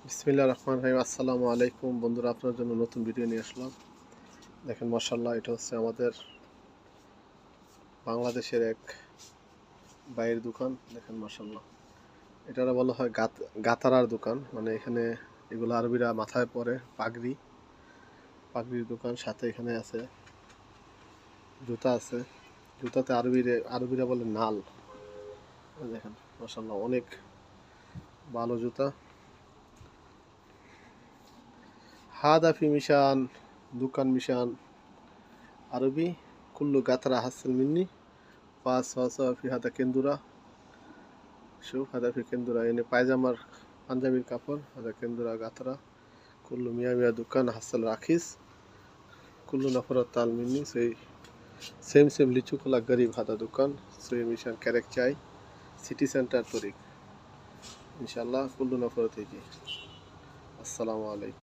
বিসমিল্লাহির রহমানির রহিম। আসসালামু আলাইকুম বন্ধুরা, আপনার জন্য নতুন ভিডিও নিয়ে আসলাম। দেখেন মাশাআল্লাহ, এটা হচ্ছে আমাদের বাংলাদেশের এক ভাইয়ের দোকান। দেখেন মাশাআল্লাহ, এটারা বলা হয় গাতারার দোকান। মানে এখানে এগুলো আরবিরা মাথায় পরে পাগড়ির দোকান। সাথে এখানে আছে জুতা আছে, জুতাতে আরবিরা বলে নাল। দেখেন মাশাআল্লাহ, অনেক ভালো জুতা। হাদাফি মিশান দোকান মিশান আরবি কুল্লু গাতরা হাসল মিন্নি পাঁচ ফি হাদা কেন্দুরা شوف هذا في كندرة يعني পায়জামার পাঞ্জাবির কাপড় هذا كندرة গাতরা কুল্লু মিয়া মিয়া দোকান হাসল রাখিস কুল্লু নফরত তাল মিন্নি সেই সেম লিচু কলা গরিব হাদা দোকান সেই মিশন ক্যারেক চাই সিটি সেন্টার তরিক ইনশাআল্লাহ কুল্লু নফরত হয়েছি। আসসালামু আলাইকুম।